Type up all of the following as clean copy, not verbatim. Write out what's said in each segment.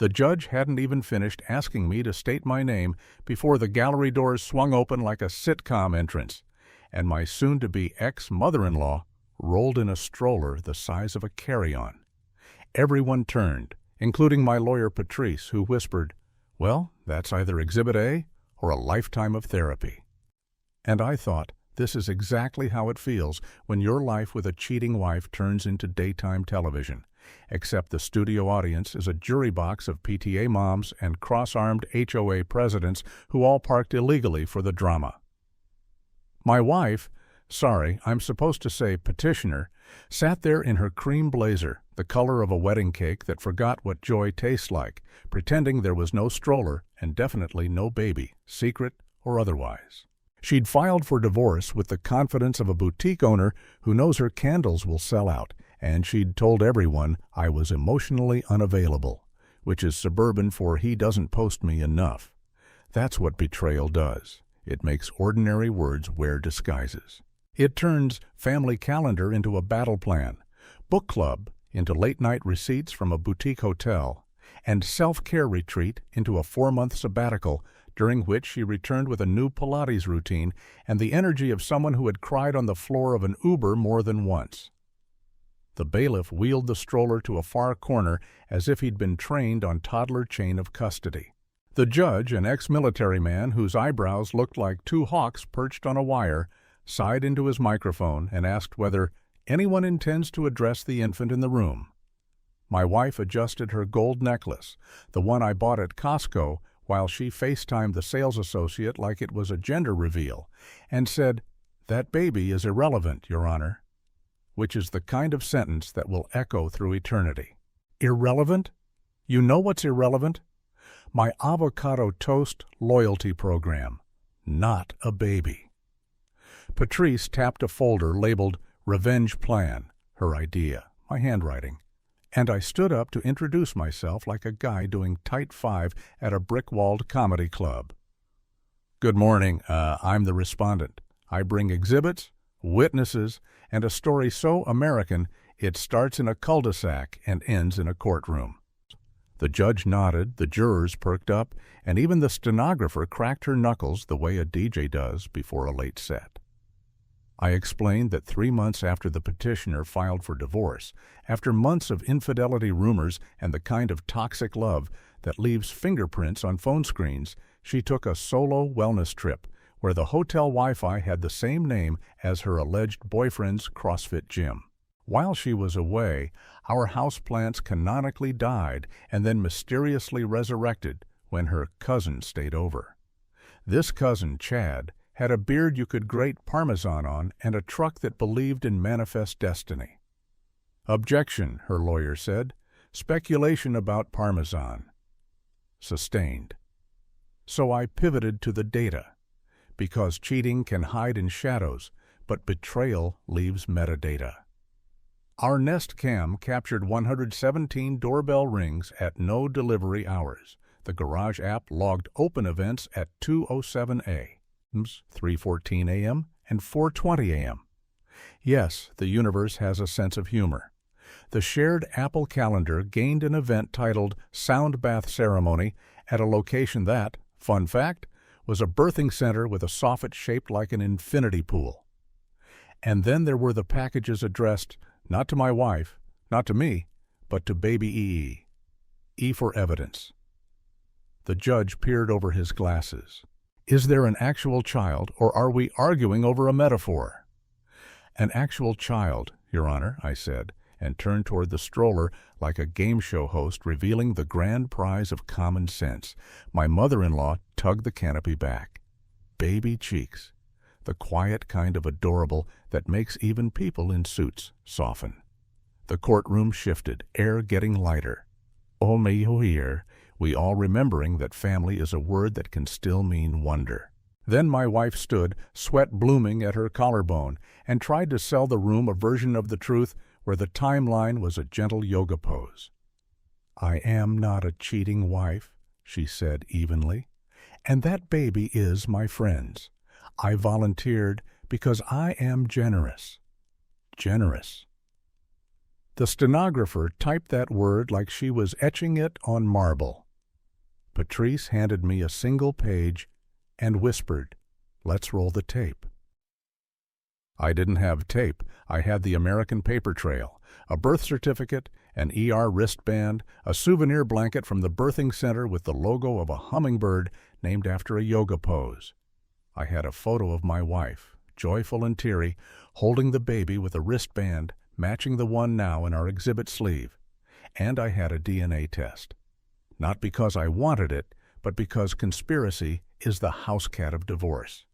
The judge hadn't even finished asking me to state my name before the gallery doors swung open like a sitcom entrance, and my soon-to-be ex-mother-in-law rolled in a stroller the size of a carry-on. Everyone turned, including my lawyer Patrice, who whispered, "Well, that's either Exhibit A or a lifetime of therapy." And I thought, this is exactly how it feels when your life with a cheating wife turns into daytime television, except the studio audience is a jury box of PTA moms and cross-armed HOA presidents who all parked illegally for the drama. My wife, sorry, I'm supposed to say petitioner, sat there in her cream blazer, the color of a wedding cake that forgot what joy tastes like, pretending there was no stroller and definitely no baby, secret or otherwise. She'd filed for divorce with the confidence of a boutique owner who knows her candles will sell out, and she'd told everyone I was emotionally unavailable, which is suburban for he doesn't post me enough. That's what betrayal does. It makes ordinary words wear disguises. It turns family calendar into a battle plan, book club into late-night receipts from a boutique hotel, and self-care retreat into a 4-month sabbatical during which she returned with a new Pilates routine and the energy of someone who had cried on the floor of an Uber more than once. The bailiff wheeled the stroller to a far corner as if he'd been trained on toddler chain of custody. The judge, an ex-military man whose eyebrows looked like two hawks perched on a wire, sighed into his microphone and asked whether anyone intends to address the infant in the room. My wife adjusted her gold necklace, the one I bought at Costco, while she FaceTimed the sales associate like it was a gender reveal, and said, "That baby is irrelevant, Your Honor," which is the kind of sentence that will echo through eternity. Irrelevant? You know what's irrelevant? My avocado toast loyalty program. Not a baby. Patrice tapped a folder labeled Revenge Plan, her idea, my handwriting, and I stood up to introduce myself like a guy doing tight five at a brick-walled comedy club. "Good morning, I'm the respondent. I bring exhibits, witnesses, and a story so American it starts in a cul-de-sac and ends in a courtroom." The judge nodded, the jurors perked up, and even the stenographer cracked her knuckles the way a DJ does before a late set. I explained that 3 months after the petitioner filed for divorce, after months of infidelity rumors and the kind of toxic love that leaves fingerprints on phone screens, she took a solo wellness trip where the hotel Wi-Fi had the same name as her alleged boyfriend's CrossFit gym. While she was away, our houseplants canonically died and then mysteriously resurrected when her cousin stayed over. This cousin, Chad, had a beard you could grate Parmesan on and a truck that believed in manifest destiny. "Objection," her lawyer said. "Speculation about Parmesan." Sustained. So I pivoted to the data, because cheating can hide in shadows, but betrayal leaves metadata. Our Nest Cam captured 117 doorbell rings at no delivery hours. The Garage app logged open events at 2:07 a.m., 3:14 a.m., and 4:20 a.m. Yes, the universe has a sense of humor. The shared Apple Calendar gained an event titled Sound Bath Ceremony at a location that, fun fact, was a birthing center with a soffit shaped like an infinity pool. And then there were the packages addressed not to my wife, not to me, but to baby E. E for evidence. The judge peered over his glasses. Is there an actual child, or are we arguing over a metaphor? An actual child, Your Honor, I said, and turned toward the stroller like a game show host revealing the grand prize of common sense. My mother-in-law tugged the canopy back. Baby cheeks. The quiet kind of adorable that makes even people in suits soften. The courtroom shifted, air getting lighter. Oh, me oír, we all remembering that family is a word that can still mean wonder. Then my wife stood, sweat blooming at her collarbone, and tried to sell the room a version of the truth where the timeline was a gentle yoga pose. "I am not a cheating wife," she said evenly, "and that baby is my friend's. I volunteered because I am generous." Generous. The stenographer typed that word like she was etching it on marble. Patrice handed me a single page and whispered, "Let's roll the tape." I didn't have tape. I had the American paper trail, a birth certificate, an ER wristband, a souvenir blanket from the birthing center with the logo of a hummingbird named after a yoga pose. I had a photo of my wife, joyful and teary, holding the baby with a wristband matching the one now in our exhibit sleeve. And I had a DNA test. Not because I wanted it, but because conspiracy is the house cat of divorce.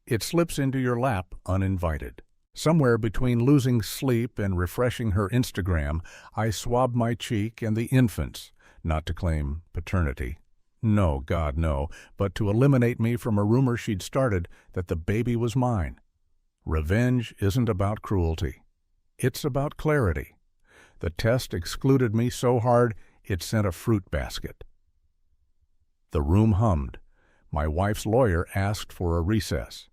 It slips into your lap uninvited. Somewhere between losing sleep and refreshing her Instagram, I swabbed my cheek and the infant's, not to claim paternity. No, God, no, but to eliminate me from a rumor she'd started that the baby was mine. Revenge isn't about cruelty. It's about clarity. The test excluded me so hard it sent a fruit basket. The room hummed. My wife's lawyer asked for a recess.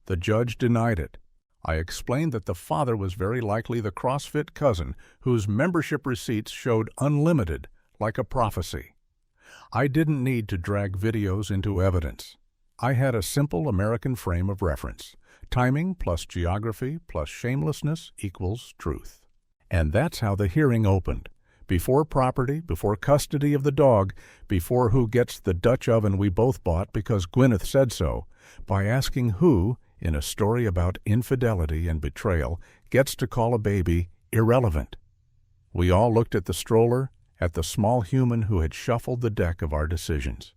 The judge denied it. I explained that the father was very likely the CrossFit cousin whose membership receipts showed unlimited, like a prophecy. I didn't need to drag videos into evidence. I had a simple American frame of reference. Timing plus geography plus shamelessness equals truth. And that's how the hearing opened. Before property, before custody of the dog, before who gets the Dutch oven we both bought because Gwyneth said so, by asking who, in a story about infidelity and betrayal, gets to call a baby irrelevant. We all looked at the stroller, at the small human who had shuffled the deck of our decisions.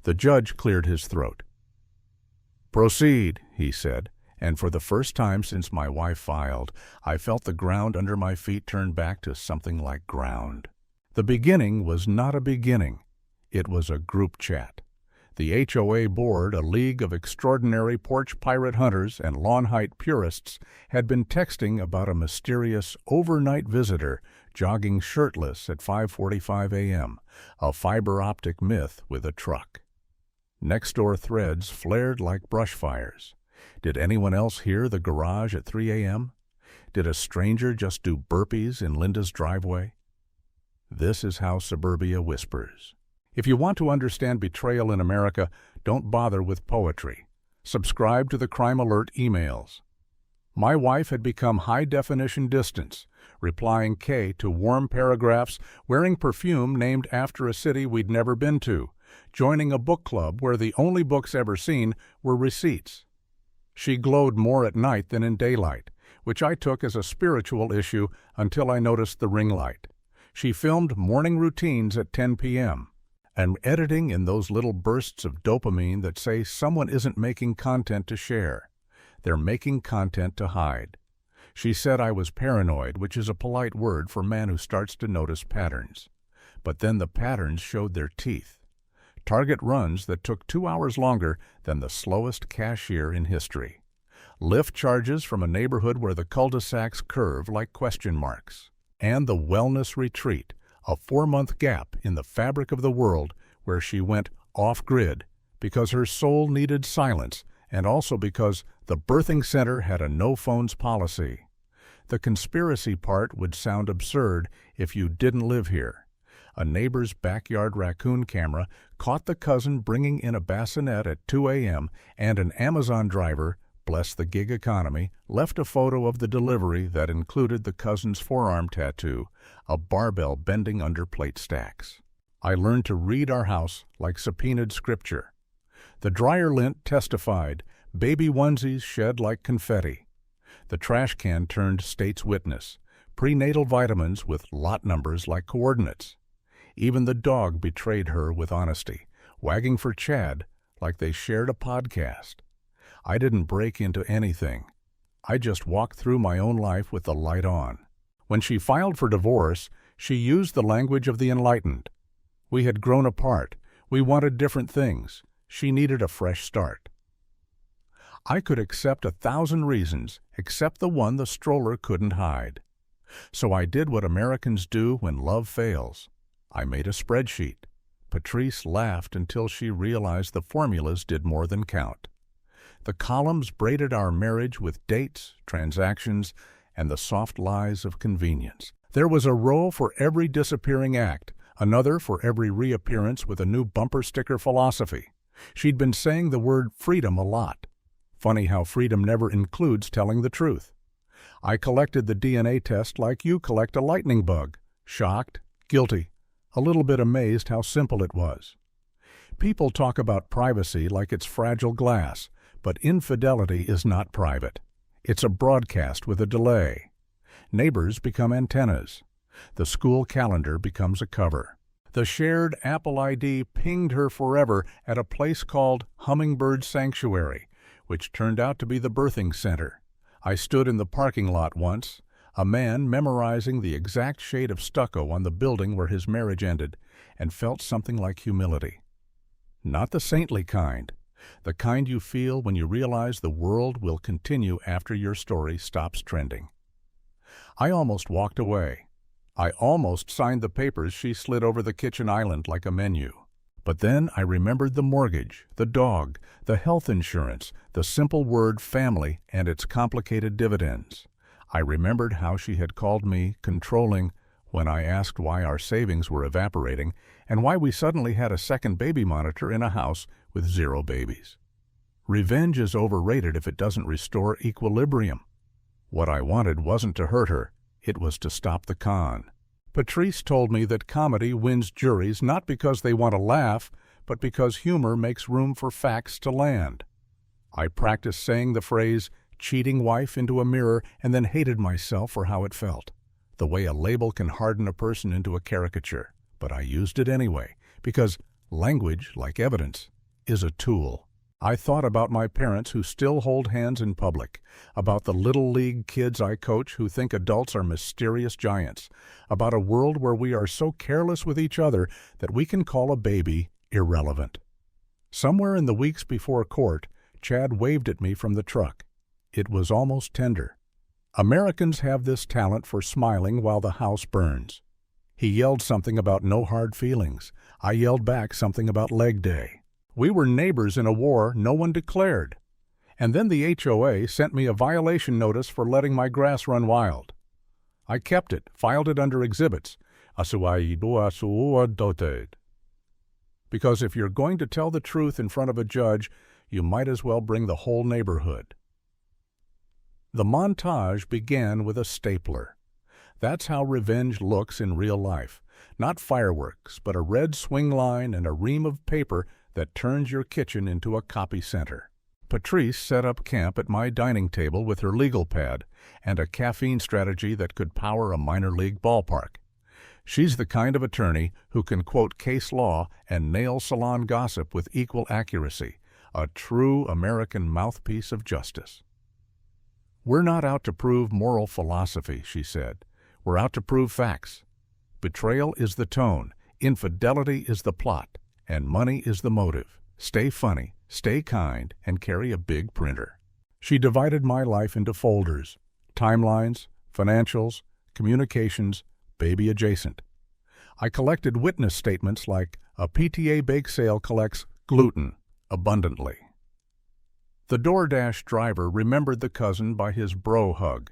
The judge cleared his throat. "Proceed," he said, and for the first time since my wife filed, I felt the ground under my feet turn back to something like ground. The beginning was not a beginning. It was a group chat. The HOA board, a league of extraordinary porch pirate hunters and lawn height purists, had been texting about a mysterious overnight visitor jogging shirtless at 5:45 a.m., a fiber optic myth with a truck. Next-door threads flared like brush fires. Did anyone else hear the garage at 3 a.m.? Did a stranger just do burpees in Linda's driveway? This is how suburbia whispers. If you want to understand betrayal in America, don't bother with poetry. Subscribe to the Crime Alert emails. My wife had become high-definition distance, replying K to warm paragraphs, wearing perfume named after a city we'd never been to, joining a book club where the only books ever seen were receipts. She glowed more at night than in daylight, which I took as a spiritual issue until I noticed the ring light. She filmed morning routines at 10 p.m., and editing in those little bursts of dopamine that say someone isn't making content to share. They're making content to hide. She said I was paranoid, which is a polite word for a man who starts to notice patterns. But then the patterns showed their teeth. Target runs that took 2 hours longer than the slowest cashier in history. Lyft charges from a neighborhood where the cul-de-sacs curve like question marks. And the wellness retreat, a 4-month gap in the fabric of the world where she went off-grid because her soul needed silence and also because the birthing center had a no-phones policy. The conspiracy part would sound absurd if you didn't live here. A neighbor's backyard raccoon camera caught the cousin bringing in a bassinet at 2 a.m. and an Amazon driver, bless the gig economy, left a photo of the delivery that included the cousin's forearm tattoo, a barbell bending under plate stacks. I learned to read our house like subpoenaed scripture. The dryer lint testified, baby onesies shed like confetti. The trash can turned state's witness, prenatal vitamins with lot numbers like coordinates. Even the dog betrayed her with honesty, wagging for Chad like they shared a podcast. I didn't break into anything. I just walked through my own life with the light on. When she filed for divorce, she used the language of the enlightened. We had grown apart. We wanted different things. She needed a fresh start. I could accept 1,000 reasons, except the one the stroller couldn't hide. So I did what Americans do when love fails. I made a spreadsheet. Patrice laughed until she realized the formulas did more than count. The columns braided our marriage with dates, transactions, and the soft lies of convenience. There was a row for every disappearing act, another for every reappearance with a new bumper sticker philosophy. She'd been saying the word freedom a lot. Funny how freedom never includes telling the truth. I collected the DNA test like you collect a lightning bug. Shocked, guilty, a little bit amazed how simple it was. People talk about privacy like it's fragile glass, but infidelity is not private. It's a broadcast with a delay. Neighbors become antennas. The school calendar becomes a cover. The shared Apple ID pinged her forever at a place called Hummingbird Sanctuary, which turned out to be the birthing center. I stood in the parking lot once, a man memorizing the exact shade of stucco on the building where his marriage ended, and felt something like humility. Not the saintly kind, the kind you feel when you realize the world will continue after your story stops trending. I almost walked away. I almost signed the papers she slid over the kitchen island like a menu. But then I remembered the mortgage, the dog, the health insurance, the simple word family and its complicated dividends. I remembered how she had called me controlling when I asked why our savings were evaporating and why we suddenly had a second baby monitor in a house with 0 babies. Revenge is overrated if it doesn't restore equilibrium. What I wanted wasn't to hurt her, it was to stop the con. Patrice told me that comedy wins juries not because they want to laugh, but because humor makes room for facts to land. I practiced saying the phrase, cheating wife, into a mirror and then hated myself for how it felt. The way a label can harden a person into a caricature. But I used it anyway, because language, like evidence, is a tool. I thought about my parents who still hold hands in public, about the little league kids I coach who think adults are mysterious giants, about a world where we are so careless with each other that we can call a baby irrelevant. Somewhere in the weeks before court, Chad waved at me from the truck. It was almost tender. Americans have this talent for smiling while the house burns. He yelled something about no hard feelings. I yelled back something about leg day. We were neighbors in a war no one declared. And then the HOA sent me a violation notice for letting my grass run wild. I kept it, filed it under exhibits. Because if you're going to tell the truth in front of a judge, you might as well bring the whole neighborhood. The montage began with a stapler. That's how revenge looks in real life. Not fireworks, but a red swing line and a ream of paper that turns your kitchen into a copy center. Patrice set up camp at my dining table with her legal pad and a caffeine strategy that could power a minor league ballpark. She's the kind of attorney who can quote case law and nail salon gossip with equal accuracy, a true American mouthpiece of justice. We're not out to prove moral philosophy, she said. We're out to prove facts. Betrayal is the tone, infidelity is the plot, and money is the motive. Stay funny, stay kind, and carry a big printer. She divided my life into folders: timelines, financials, communications, baby adjacent. I collected witness statements like a PTA bake sale collects gluten abundantly. The DoorDash driver remembered the cousin by his bro hug.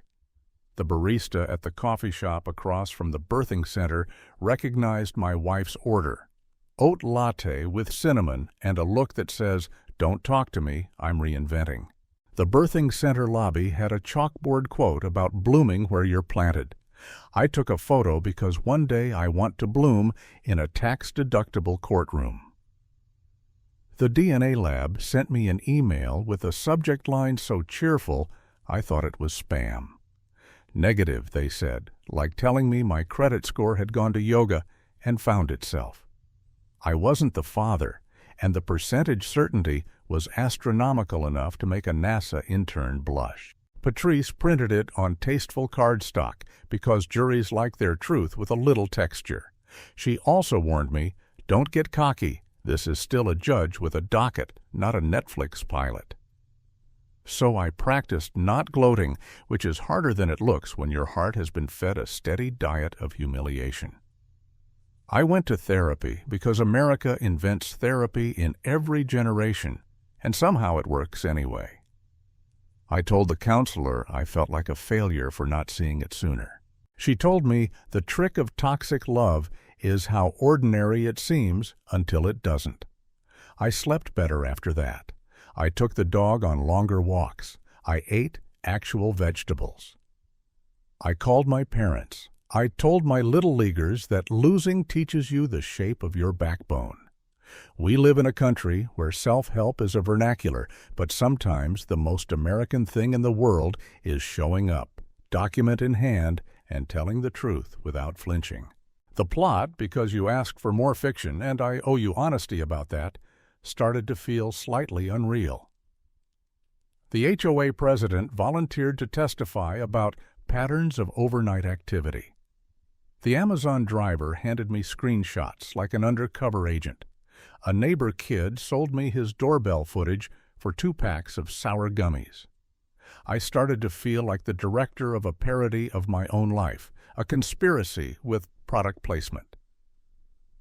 The barista at the coffee shop across from the birthing center recognized my wife's order: oat latte with cinnamon and a look that says, "Don't talk to me, I'm reinventing." The birthing center lobby had a chalkboard quote about blooming where you're planted. I took a photo because one day I want to bloom in a tax-deductible courtroom. The DNA lab sent me an email with a subject line so cheerful I thought it was spam. Negative, they said, like telling me my credit score had gone to yoga and found itself. I wasn't the father, and the percentage certainty was astronomical enough to make a NASA intern blush. Patrice printed it on tasteful cardstock because juries like their truth with a little texture. She also warned me, don't get cocky. This is still a judge with a docket, not a Netflix pilot. So I practiced not gloating, which is harder than it looks when your heart has been fed a steady diet of humiliation. I went to therapy because America invents therapy in every generation, and somehow it works anyway. I told the counselor I felt like a failure for not seeing it sooner. She told me the trick of toxic love is how ordinary it seems until it doesn't. I slept better after that. I took the dog on longer walks. I ate actual vegetables. I called my parents. I told my little leaguers that losing teaches you the shape of your backbone. We live in a country where self-help is a vernacular, but sometimes the most American thing in the world is showing up, document in hand, and telling the truth without flinching. The plot, because you asked for more fiction, and I owe you honesty about that, started to feel slightly unreal. The HOA president volunteered to testify about patterns of overnight activity. The Amazon driver handed me screenshots like an undercover agent. A neighbor kid sold me his doorbell footage for 2 packs of sour gummies. I started to feel like the director of a parody of my own life, a conspiracy with product placement.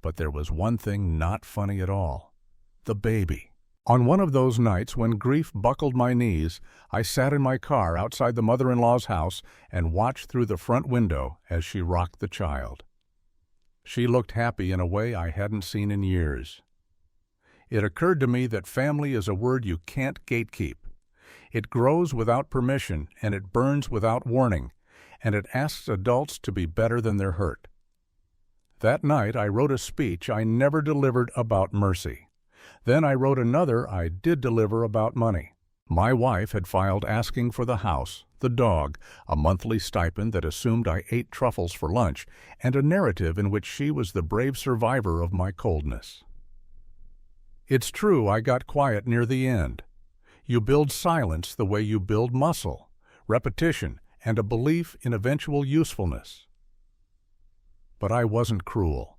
But there was one thing not funny at all. The baby. On one of those nights when grief buckled my knees, I sat in my car outside the mother-in-law's house and watched through the front window as she rocked the child. She looked happy in a way I hadn't seen in years. It occurred to me that family is a word you can't gatekeep. It grows without permission, and it burns without warning, and it asks adults to be better than their hurt. That night I wrote a speech I never delivered about mercy. Then I wrote another I did deliver about money. My wife had filed asking for the house, the dog, a monthly stipend that assumed I ate truffles for lunch, and a narrative in which she was the brave survivor of my coldness. It's true I got quiet near the end. You build silence the way you build muscle, repetition, and a belief in eventual usefulness. But I wasn't cruel.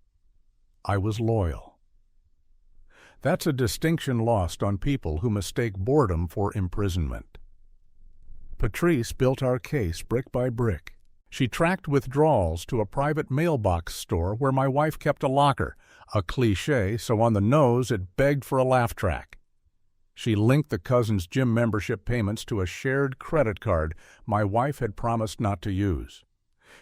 I was loyal. That's a distinction lost on people who mistake boredom for imprisonment. Patrice built our case brick by brick. She tracked withdrawals to a private mailbox store where my wife kept a locker, a cliché so on the nose it begged for a laugh track. She linked the cousin's gym membership payments to a shared credit card my wife had promised not to use.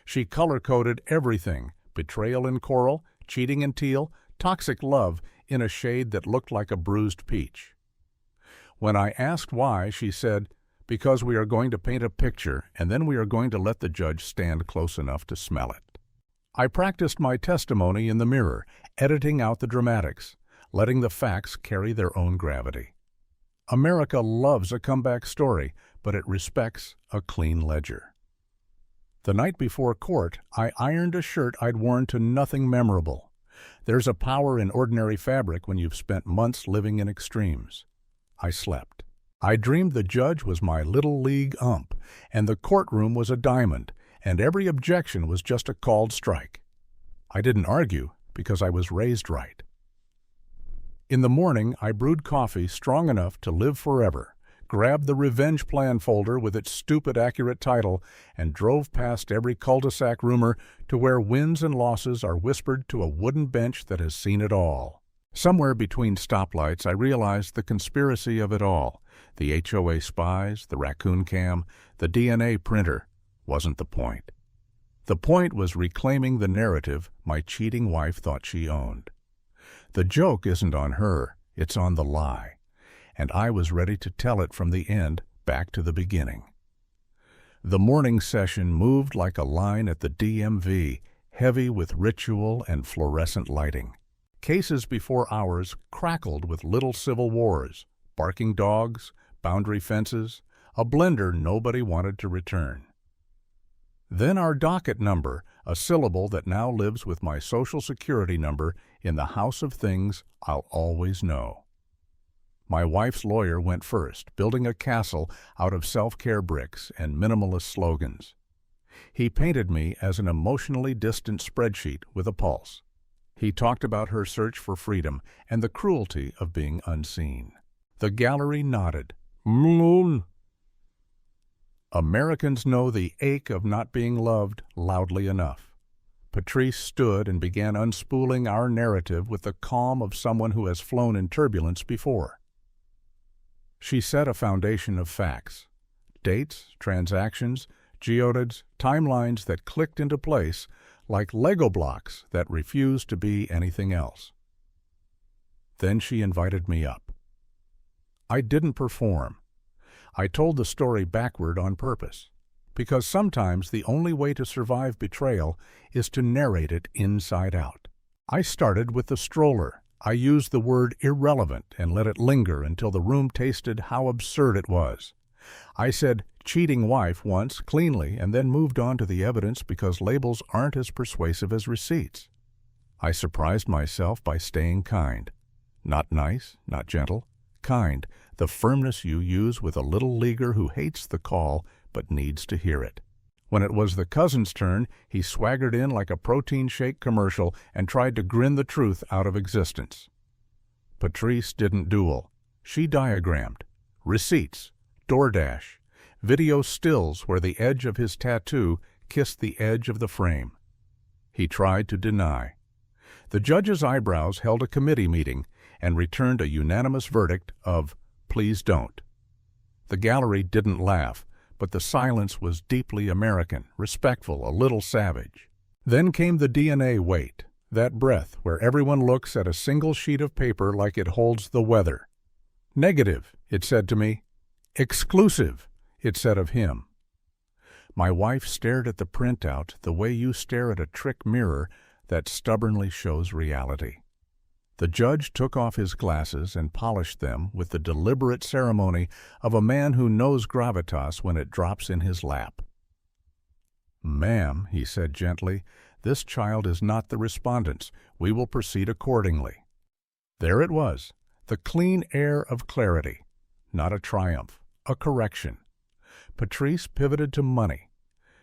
She color-coded everything, betrayal in coral, cheating in teal, toxic love in a shade that looked like a bruised peach. When I asked why, she said, "Because we are going to paint a picture, and then we are going to let the judge stand close enough to smell it." I practiced my testimony in the mirror, editing out the dramatics, letting the facts carry their own gravity. America loves a comeback story, but it respects a clean ledger. The night before court, I ironed a shirt I'd worn to nothing memorable. There's a power in ordinary fabric when you've spent months living in extremes. I slept. I dreamed the judge was my little league ump, and the courtroom was a diamond, and every objection was just a called strike. I didn't argue because I was raised right. In the morning, I brewed coffee strong enough to live forever, grabbed the revenge plan folder with its stupid accurate title, and drove past every cul-de-sac rumor to where wins and losses are whispered to a wooden bench that has seen it all. Somewhere between stoplights, I realized the conspiracy of it all. The HOA spies, the raccoon cam, the DNA printer wasn't the point. The point was reclaiming the narrative my cheating wife thought she owned. The joke isn't on her, it's on the lie. And I was ready to tell it from the end back to the beginning. The morning session moved like a line at the DMV, heavy with ritual and fluorescent lighting. Cases before ours crackled with little civil wars, barking dogs, boundary fences, a blender nobody wanted to return. Then our docket number, a syllable that now lives with my Social Security number in the house of things I'll always know. My wife's lawyer went first, building a castle out of self-care bricks and minimalist slogans. He painted me as an emotionally distant spreadsheet with a pulse. He talked about her search for freedom and the cruelty of being unseen. The gallery nodded. "Mm." Americans know the ache of not being loved loudly enough. Patrice stood and began unspooling our narrative with the calm of someone who has flown in turbulence before. She set a foundation of facts. dates, transactions, geodads, timelines that clicked into place like Lego blocks that refused to be anything else. Then she invited me up. I didn't perform. I told the story backward on purpose, because sometimes the only way to survive betrayal is to narrate it inside out. I started with the stroller. I used the word irrelevant and let it linger until the room tasted how absurd it was. I said cheating wife once cleanly and then moved on to the evidence because labels aren't as persuasive as receipts. I surprised myself by staying kind. Not nice, not gentle. Kind, the firmness you use with a little leaguer who hates the call but needs to hear it. When it was the cousin's turn, he swaggered in like a protein shake commercial and tried to grin the truth out of existence. Patrice didn't duel. She diagrammed. Receipts, DoorDash, video stills where the edge of his tattoo kissed the edge of the frame. He tried to deny. The judge's eyebrows held a committee meeting and returned a unanimous verdict of, "Please don't." The gallery didn't laugh, but the silence was deeply American, respectful, a little savage. Then came the DNA weight, that breath where everyone looks at a single sheet of paper like it holds the weather. Negative, it said to me. Exclusive, it said of him. My wife stared at the printout the way you stare at a trick mirror that stubbornly shows reality. The judge took off his glasses and polished them with the deliberate ceremony of a man who knows gravitas when it drops in his lap. "Ma'am," he said gently, "this child is not the respondent's. We will proceed accordingly." There it was, the clean air of clarity. Not a triumph, a correction. Patrice pivoted to money.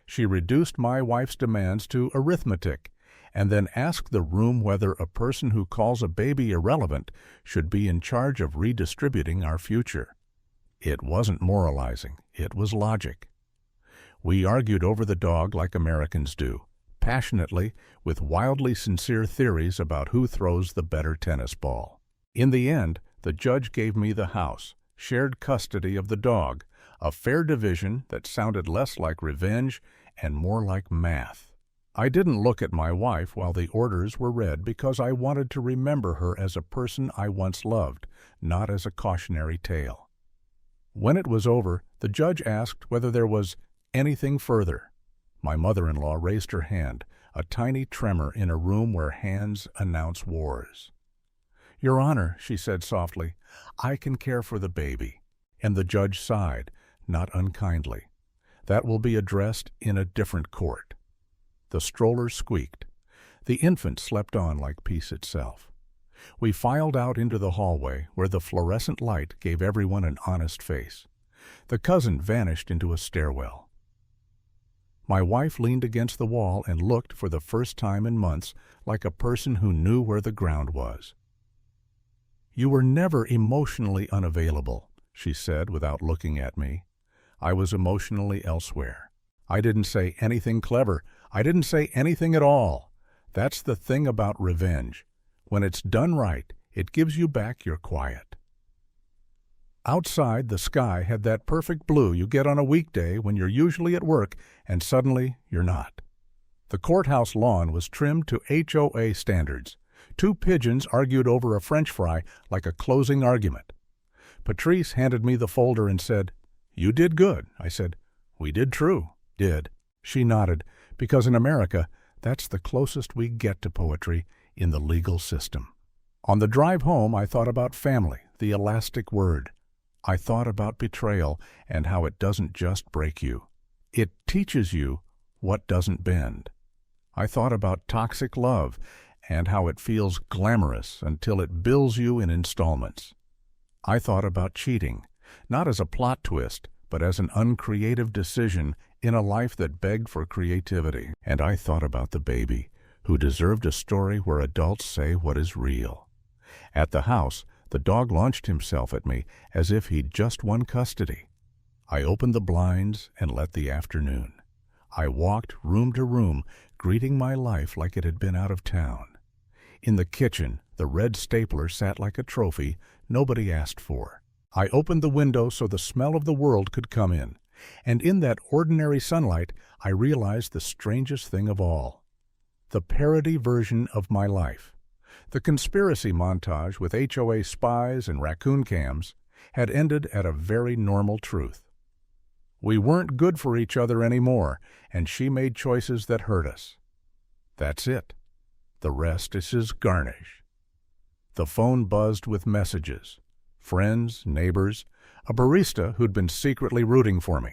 She reduced my wife's demands to arithmetic, and then asked the room whether a person who calls a baby irrelevant should be in charge of redistributing our future. It wasn't moralizing, it was logic. We argued over the dog like Americans do, passionately, with wildly sincere theories about who throws the better tennis ball. In the end, the judge gave me the house, shared custody of the dog, a fair division that sounded less like revenge and more like math. I didn't look at my wife while the orders were read because I wanted to remember her as a person I once loved, not as a cautionary tale. When it was over, the judge asked whether there was anything further. My mother-in-law raised her hand, a tiny tremor in a room where hands announce wars. "Your Honor," she said softly, "I can care for the baby." And the judge sighed, not unkindly. "That will be addressed in a different court." The stroller squeaked. The infant slept on like peace itself. We filed out into the hallway where the fluorescent light gave everyone an honest face. The cousin vanished into a stairwell. My wife leaned against the wall and looked for the first time in months like a person who knew where the ground was. "You were never emotionally unavailable," she said without looking at me. I was emotionally elsewhere. I didn't say anything clever. I didn't say anything at all. That's the thing about revenge. When it's done right, it gives you back your quiet. Outside, the sky had that perfect blue you get on a weekday when you're usually at work and suddenly you're not. The courthouse lawn was trimmed to HOA standards. 2 pigeons argued over a French fry like a closing argument. Patrice handed me the folder and said, "You did good." I said, "We did true." "Did." She nodded, because in America, that's the closest we get to poetry in the legal system. On the drive home, I thought about family, the elastic word. I thought about betrayal and how it doesn't just break you. It teaches you what doesn't bend. I thought about toxic love and how it feels glamorous until it bills you in installments. I thought about cheating, not as a plot twist, but as an uncreative decision in a life that begged for creativity. And I thought about the baby, who deserved a story where adults say what is real. At the house, the dog launched himself at me as if he'd just won custody. I opened the blinds and let the afternoon. I walked room to room, greeting my life like it had been out of town. In the kitchen, the red stapler sat like a trophy nobody asked for. I opened the window so the smell of the world could come in, And in that ordinary sunlight, I realized the strangest thing of all. The parody version of my life. The conspiracy montage with HOA spies and raccoon cams had ended at a very normal truth. We weren't good for each other anymore, and she made choices that hurt us. That's it. The rest is his garnish. The phone buzzed with messages. Friends, neighbors, a barista who'd been secretly rooting for me.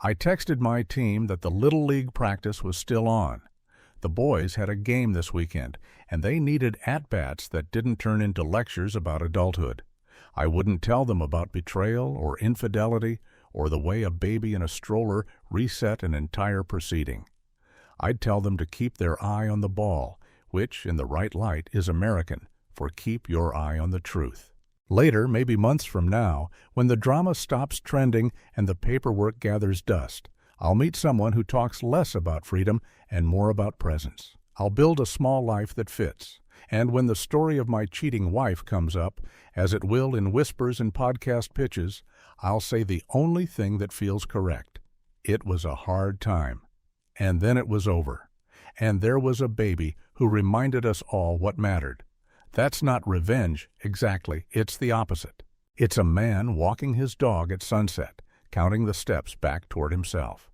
I texted my team that the Little League practice was still on. The boys had a game this weekend, and they needed at-bats that didn't turn into lectures about adulthood. I wouldn't tell them about betrayal or infidelity or the way a baby in a stroller reset an entire proceeding. I'd tell them to keep their eye on the ball, which, in the right light, is American, for keep your eye on the truth. Later, maybe months from now, when the drama stops trending and the paperwork gathers dust, I'll meet someone who talks less about freedom and more about presence. I'll build a small life that fits. And when the story of my cheating wife comes up, as it will in whispers and podcast pitches, I'll say the only thing that feels correct. It was a hard time. And then it was over. And there was a baby who reminded us all what mattered. That's not revenge, exactly. It's the opposite. It's a man walking his dog at sunset, counting the steps back toward himself.